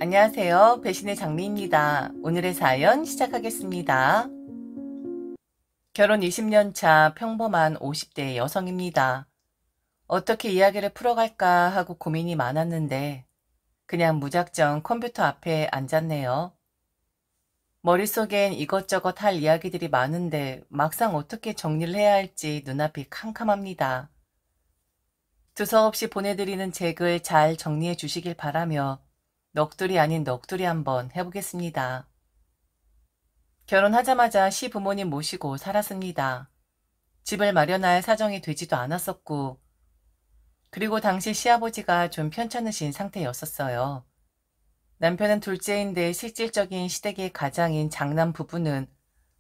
안녕하세요. 배신의 장미입니다. 오늘의 사연 시작하겠습니다. 결혼 20년 차 평범한 50대 여성입니다. 어떻게 이야기를 풀어갈까 하고 고민이 많았는데 그냥 무작정 컴퓨터 앞에 앉았네요. 머릿속엔 이것저것 할 이야기들이 많은데 막상 어떻게 정리를 해야 할지 눈앞이 캄캄합니다. 두서없이 보내드리는 책을 잘 정리해 주시길 바라며 넋두리 아닌 넋두리 한번 해보겠습니다. 결혼하자마자 시부모님 모시고 살았습니다. 집을 마련할 사정이 되지도 않았었고, 그리고 당시 시아버지가 좀 편찮으신 상태였었어요. 남편은 둘째인데 실질적인 시댁의 가장인 장남 부부는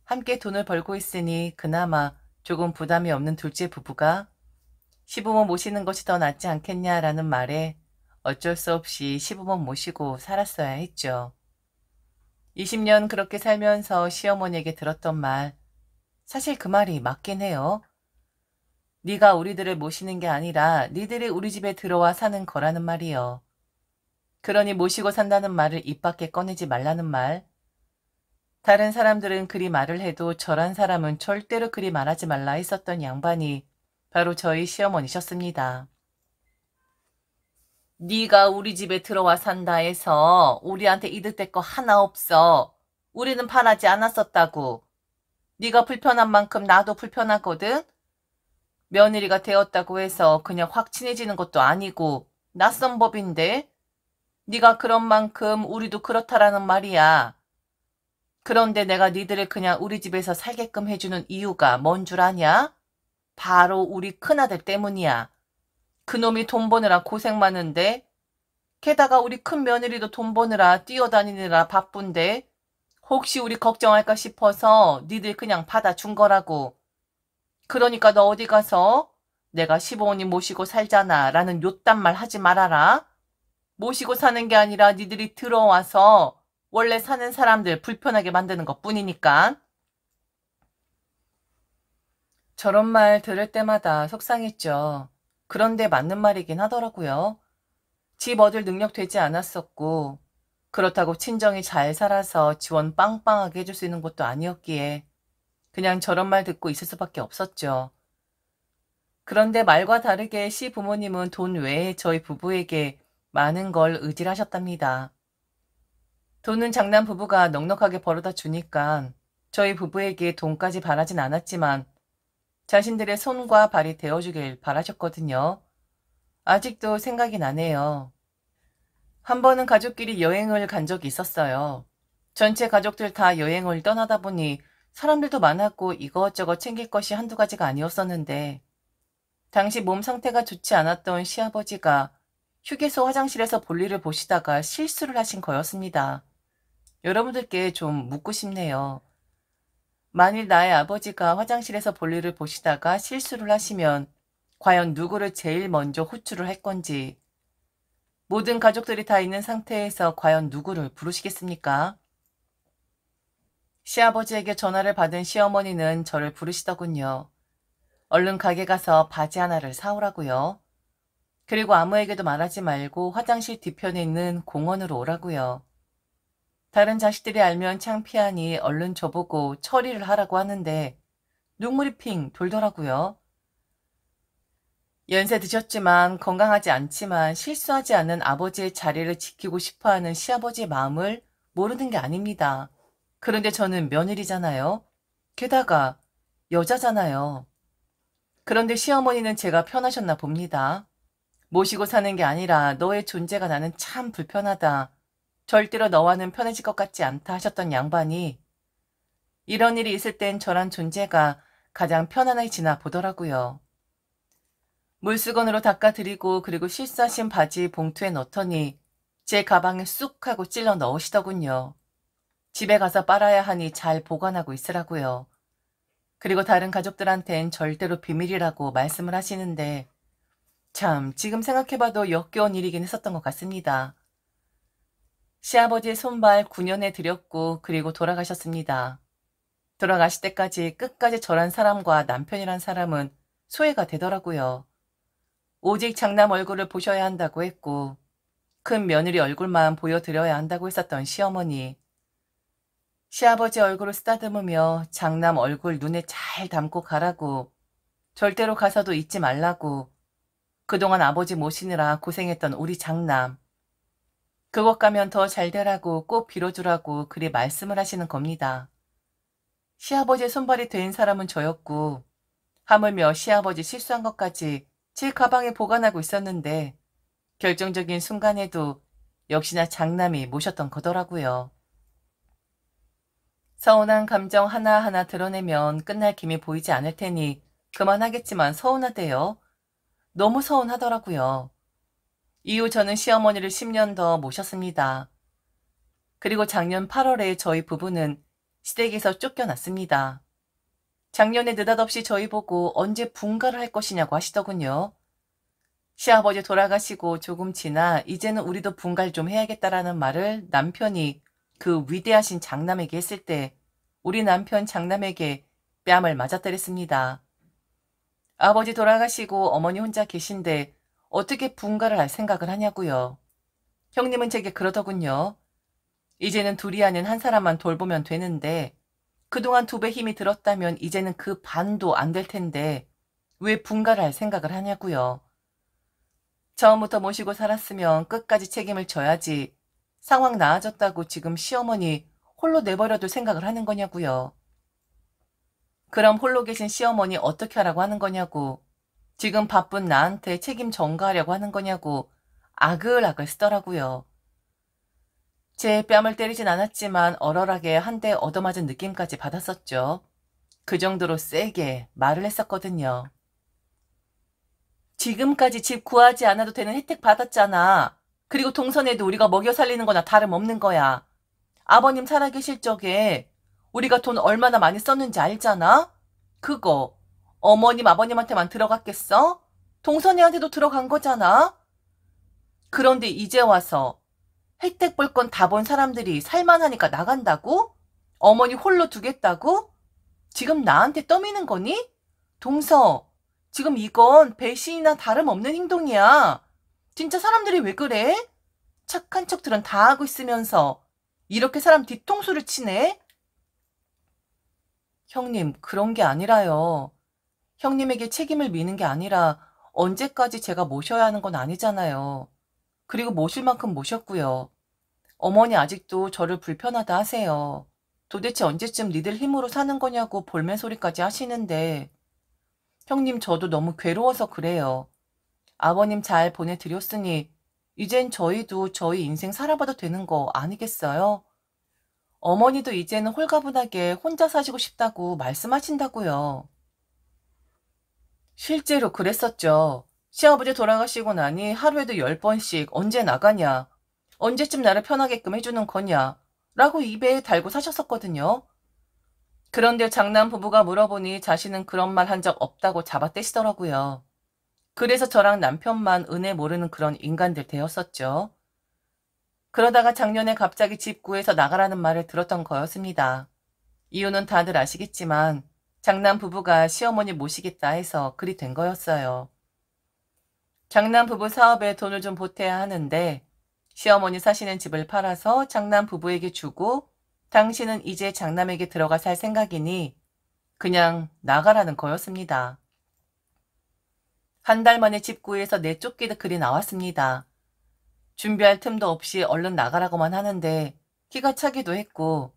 함께 돈을 벌고 있으니 그나마 조금 부담이 없는 둘째 부부가 시부모 모시는 것이 더 낫지 않겠냐라는 말에 어쩔 수 없이 시부모 모시고 살았어야 했죠. 20년 그렇게 살면서 시어머니에게 들었던 말, 사실 그 말이 맞긴 해요. 네가 우리들을 모시는 게 아니라 니들이 우리 집에 들어와 사는 거라는 말이요. 그러니 모시고 산다는 말을 입 밖에 꺼내지 말라는 말. 다른 사람들은 그리 말을 해도 저란 사람은 절대로 그리 말하지 말라 했었던 양반이 바로 저희 시어머니셨습니다. 네가 우리 집에 들어와 산다 해서 우리한테 이득될 거 하나 없어. 우리는 바라지 않았었다고. 네가 불편한 만큼 나도 불편하거든. 며느리가 되었다고 해서 그냥 확 친해지는 것도 아니고 낯선 법인데 네가 그런 만큼 우리도 그렇다라는 말이야. 그런데 내가 니들을 그냥 우리 집에서 살게끔 해주는 이유가 뭔 줄 아냐? 바로 우리 큰아들 때문이야. 그놈이 돈 버느라 고생 많은데 게다가 우리 큰 며느리도 돈 버느라 뛰어다니느라 바쁜데 혹시 우리 걱정할까 싶어서 니들 그냥 받아준 거라고. 그러니까 너 어디 가서 내가 시부모님 모시고 살잖아 라는 요딴 말 하지 말아라. 모시고 사는 게 아니라 니들이 들어와서 원래 사는 사람들 불편하게 만드는 것 뿐이니까. 저런 말 들을 때마다 속상했죠. 그런데 맞는 말이긴 하더라고요. 집 얻을 능력 되지 않았었고 그렇다고 친정이 잘 살아서 지원 빵빵하게 해줄 수 있는 것도 아니었기에 그냥 저런 말 듣고 있을 수밖에 없었죠. 그런데 말과 다르게 시부모님은 돈 외에 저희 부부에게 많은 걸 의지를 하셨답니다. 돈은 장남 부부가 넉넉하게 벌어다 주니까 저희 부부에게 돈까지 바라진 않았지만 자신들의 손과 발이 되어주길 바라셨거든요. 아직도 생각이 나네요. 한 번은 가족끼리 여행을 간 적이 있었어요. 전체 가족들 다 여행을 떠나다 보니 사람들도 많았고 이것저것 챙길 것이 한두 가지가 아니었었는데 당시 몸 상태가 좋지 않았던 시아버지가 휴게소 화장실에서 볼일을 보시다가 실수를 하신 거였습니다. 여러분들께 좀 묻고 싶네요. 만일 나의 아버지가 화장실에서 볼일을 보시다가 실수를 하시면 과연 누구를 제일 먼저 호출을 할 건지, 모든 가족들이 다 있는 상태에서 과연 누구를 부르시겠습니까? 시아버지에게 전화를 받은 시어머니는 저를 부르시더군요. 얼른 가게 가서 바지 하나를 사오라고요. 그리고 아무에게도 말하지 말고 화장실 뒤편에 있는 공원으로 오라고요. 다른 자식들이 알면 창피하니 얼른 저보고 처리를 하라고 하는데 눈물이 핑 돌더라고요. 연세 드셨지만 건강하지 않지만 실수하지 않는 아버지의 자리를 지키고 싶어하는 시아버지의 마음을 모르는 게 아닙니다. 그런데 저는 며느리잖아요. 게다가 여자잖아요. 그런데 시어머니는 제가 편하셨나 봅니다. 모시고 사는 게 아니라 너의 존재가 나는 참 불편하다. 절대로 너와는 편해질 것 같지 않다 하셨던 양반이 이런 일이 있을 땐 저란 존재가 가장 편안하게 지나 보더라고요. 물수건으로 닦아드리고 그리고 실수하신 바지 봉투에 넣더니 제 가방에 쑥 하고 찔러 넣으시더군요. 집에 가서 빨아야 하니 잘 보관하고 있으라고요. 그리고 다른 가족들한텐 절대로 비밀이라고 말씀을 하시는데 참 지금 생각해봐도 역겨운 일이긴 했었던 것 같습니다. 시아버지의 손발 9년에 드렸고 그리고 돌아가셨습니다. 돌아가실 때까지 끝까지 저란 사람과 남편이란 사람은 소외가 되더라고요. 오직 장남 얼굴을 보셔야 한다고 했고 큰 며느리 얼굴만 보여드려야 한다고 했었던 시어머니. 시아버지 얼굴을 쓰다듬으며 장남 얼굴 눈에 잘 담고 가라고, 절대로 가서도 잊지 말라고, 그동안 아버지 모시느라 고생했던 우리 장남. 그곳 가면 더 잘 되라고 꼭 빌어주라고 그리 말씀을 하시는 겁니다. 시아버지의 손발이 된 사람은 저였고, 하물며 시아버지 실수한 것까지 제 가방에 보관하고 있었는데, 결정적인 순간에도 역시나 장남이 모셨던 거더라고요. 서운한 감정 하나하나 드러내면 끝날 김이 보이지 않을 테니 그만하겠지만 서운하대요. 너무 서운하더라고요. 이후 저는 시어머니를 10년 더 모셨습니다. 그리고 작년 8월에 저희 부부는 시댁에서 쫓겨났습니다. 작년에 느닷없이 저희 보고 언제 분가를 할 것이냐고 하시더군요. 시아버지 돌아가시고 조금 지나 이제는 우리도 분가를 좀 해야겠다라는 말을 남편이 그 위대하신 장남에게 했을 때 우리 남편 장남에게 뺨을 맞아때렸습니다. 아버지 돌아가시고 어머니 혼자 계신데 어떻게 분가를 할 생각을 하냐고요. 형님은 제게 그러더군요. 이제는 둘이 아닌 한 사람만 돌보면 되는데 그동안 2배 힘이 들었다면 이제는 그 반도 안 될 텐데 왜 분가를 할 생각을 하냐고요. 처음부터 모시고 살았으면 끝까지 책임을 져야지 상황 나아졌다고 지금 시어머니 홀로 내버려둘 생각을 하는 거냐고요. 그럼 홀로 계신 시어머니 어떻게 하라고 하는 거냐고, 지금 바쁜 나한테 책임 전가하려고 하는 거냐고 아글아글 쓰더라고요. 제 뺨을 때리진 않았지만 얼얼하게 한 대 얻어맞은 느낌까지 받았었죠. 그 정도로 세게 말을 했었거든요. 지금까지 집 구하지 않아도 되는 혜택 받았잖아. 그리고 동선에도 우리가 먹여 살리는 거나 다름없는 거야. 아버님 살아계실 적에 우리가 돈 얼마나 많이 썼는지 알잖아? 그거 어머님 아버님한테만 들어갔겠어? 동선이한테도 들어간 거잖아? 그런데 이제 와서 혜택 볼 건 다 본 사람들이 살만하니까 나간다고? 어머니 홀로 두겠다고? 지금 나한테 떠미는 거니? 동서, 지금 이건 배신이나 다름없는 행동이야. 진짜 사람들이 왜 그래? 착한 척들은 다 하고 있으면서 이렇게 사람 뒤통수를 치네? 형님, 그런 게 아니라요. 형님에게 책임을 미는 게 아니라 언제까지 제가 모셔야 하는 건 아니잖아요. 그리고 모실 만큼 모셨고요. 어머니 아직도 저를 불편하다 하세요. 도대체 언제쯤 니들 힘으로 사는 거냐고 볼멘 소리까지 하시는데 형님 저도 너무 괴로워서 그래요. 아버님 잘 보내드렸으니 이젠 저희도 저희 인생 살아봐도 되는 거 아니겠어요? 어머니도 이제는 홀가분하게 혼자 사시고 싶다고 말씀하신다고요. 실제로 그랬었죠. 시아버지 돌아가시고 나니 하루에도 10번씩 언제 나가냐, 언제쯤 나를 편하게끔 해주는 거냐 라고 입에 달고 사셨었거든요. 그런데 장남 부부가 물어보니 자신은 그런 말 한 적 없다고 잡아떼시더라고요. 그래서 저랑 남편만 은혜 모르는 그런 인간들 되었었죠. 그러다가 작년에 갑자기 집 구해서 나가라는 말을 들었던 거였습니다. 이유는 다들 아시겠지만 장남 부부가 시어머니 모시겠다 해서 그리 된 거였어요. 장남 부부 사업에 돈을 좀 보태야 하는데 시어머니 사시는 집을 팔아서 장남 부부에게 주고 당신은 이제 장남에게 들어가 살 생각이니 그냥 나가라는 거였습니다. 한 달 만에 집 구해서 내쫓기듯 글이 나왔습니다. 준비할 틈도 없이 얼른 나가라고만 하는데 기가 차기도 했고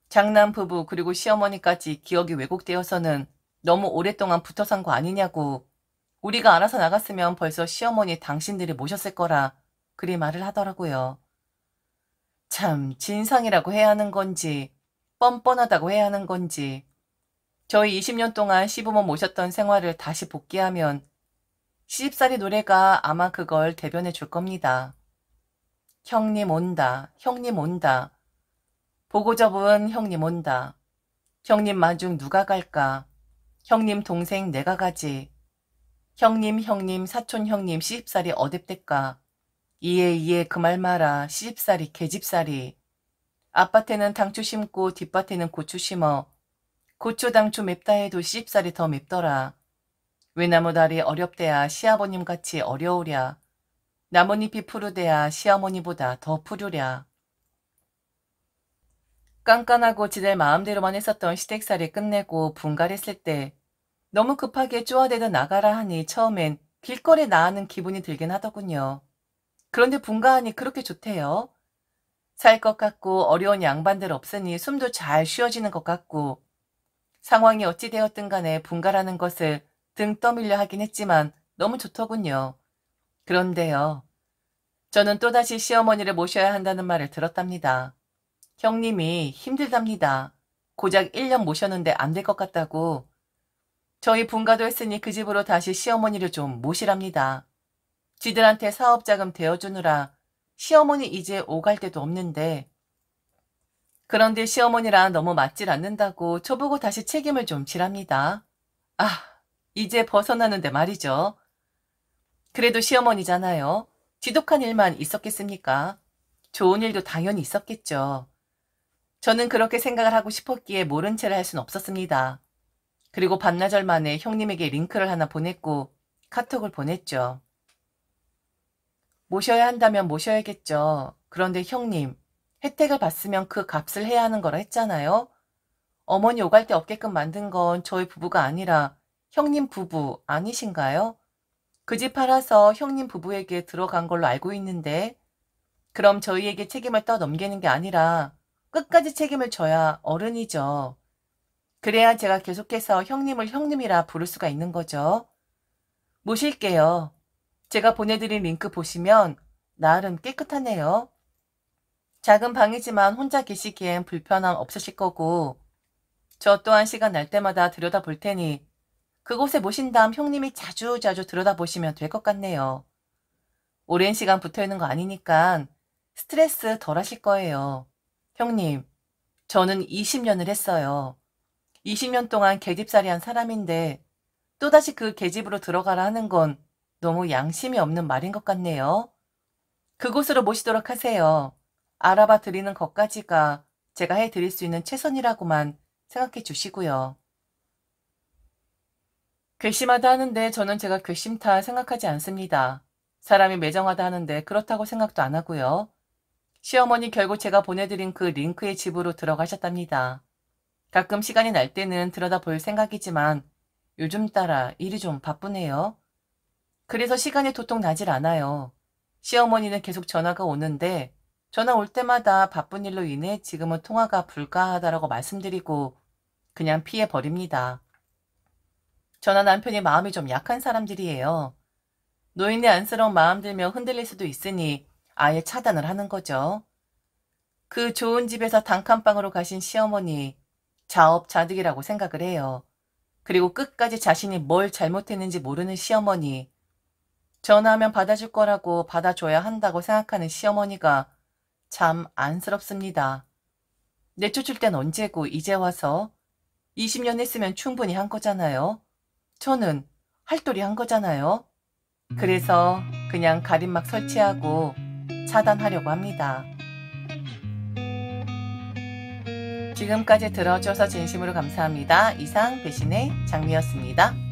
장남 부부 그리고 시어머니까지 기억이 왜곡되어서는 너무 오랫동안 붙어 산 거 아니냐고, 우리가 알아서 나갔으면 벌써 시어머니 당신들이 모셨을 거라 그리 말을 하더라고요. 참 진상이라고 해야 하는 건지 뻔뻔하다고 해야 하는 건지 저희 20년 동안 시부모 모셨던 생활을 다시 복귀하면 시집살이 노래가 아마 그걸 대변해 줄 겁니다. 형님 온다, 형님 온다. 보고 접은 형님 온다. 형님 마중 누가 갈까? 형님 동생 내가 가지. 형님 사촌 형님 시집살이 어댑대까? 이에 그 말 마라 시집살이 개집살이. 앞밭에는 당추 심고 뒷밭에는 고추 심어. 고추 당추 맵다 해도 시집살이 더 맵더라. 외나무다리 어렵대야 시아버님같이 어려우랴. 나뭇잎이 푸르대야 시어머니보다 더 푸르랴. 깐깐하고 지들 마음대로만 했었던 시댁살이 끝내고 분갈했을 때 너무 급하게 쪼아대다 나가라 하니 처음엔 길거리에 나가는 기분이 들긴 하더군요. 그런데 분가하니 그렇게 좋대요. 살 것 같고 어려운 양반들 없으니 숨도 잘 쉬어지는 것 같고 상황이 어찌 되었든 간에 분가라는 것을 등 떠밀려 하긴 했지만 너무 좋더군요. 그런데요. 저는 또다시 시어머니를 모셔야 한다는 말을 들었답니다. 형님이 힘들답니다. 고작 1년 모셨는데 안 될 것 같다고. 저희 분가도 했으니 그 집으로 다시 시어머니를 좀 모시랍니다. 지들한테 사업자금 대어주느라 시어머니 이제 오갈 데도 없는데 그런데 시어머니랑 너무 맞질 않는다고 저보고 다시 책임을 좀 지랍니다. 아, 이제 벗어나는데 말이죠. 그래도 시어머니잖아요. 지독한 일만 있었겠습니까? 좋은 일도 당연히 있었겠죠. 저는 그렇게 생각을 하고 싶었기에 모른 채를 할 순 없었습니다. 그리고 반나절 만에 형님에게 링크를 하나 보냈고 카톡을 보냈죠. 모셔야 한다면 모셔야겠죠. 그런데 형님, 혜택을 받으면 그 값을 해야 하는 거라 했잖아요. 어머니 오갈 데 없게끔 만든 건 저희 부부가 아니라 형님 부부 아니신가요? 그 집 팔아서 형님 부부에게 들어간 걸로 알고 있는데 그럼 저희에게 책임을 떠넘기는 게 아니라 끝까지 책임을 져야 어른이죠. 그래야 제가 계속해서 형님을 형님이라 부를 수가 있는 거죠. 모실게요. 제가 보내드린 링크 보시면 나름 깨끗하네요. 작은 방이지만 혼자 계시기엔 불편함 없으실 거고 저 또한 시간 날 때마다 들여다볼 테니 그곳에 모신 다음 형님이 자주자주 들여다보시면 될 것 같네요. 오랜 시간 붙어있는 거 아니니까 스트레스 덜 하실 거예요. 형님, 저는 20년을 했어요. 20년 동안 계집살이 한 사람인데 또다시 그 계집으로 들어가라 하는 건 너무 양심이 없는 말인 것 같네요. 그곳으로 모시도록 하세요. 알아봐 드리는 것까지가 제가 해드릴 수 있는 최선이라고만 생각해 주시고요. 괘씸하다 하는데 저는 제가 괘씸타 생각하지 않습니다. 사람이 매정하다 하는데 그렇다고 생각도 안 하고요. 시어머니 결국 제가 보내드린 그 링크의 집으로 들어가셨답니다. 가끔 시간이 날 때는 들여다볼 생각이지만 요즘 따라 일이 좀 바쁘네요. 그래서 시간이 도통 나질 않아요. 시어머니는 계속 전화가 오는데 전화 올 때마다 바쁜 일로 인해 지금은 통화가 불가하다라고 말씀드리고 그냥 피해버립니다. 저나 남편이 마음이 좀 약한 사람들이에요. 노인의 안쓰러운 마음 들며 흔들릴 수도 있으니 아예 차단을 하는 거죠. 그 좋은 집에서 단칸방으로 가신 시어머니 자업자득이라고 생각을 해요. 그리고 끝까지 자신이 뭘 잘못했는지 모르는 시어머니 전화하면 받아줄 거라고 받아줘야 한다고 생각하는 시어머니가 참 안쓰럽습니다. 내쫓을 땐 언제고 이제 와서 20년 했으면 충분히 한 거잖아요. 저는 할도리 한 거잖아요. 그래서 그냥 가림막 설치하고 차단하려고 합니다. 지금까지 들어줘서 진심으로 감사합니다. 이상 배신의 장미였습니다.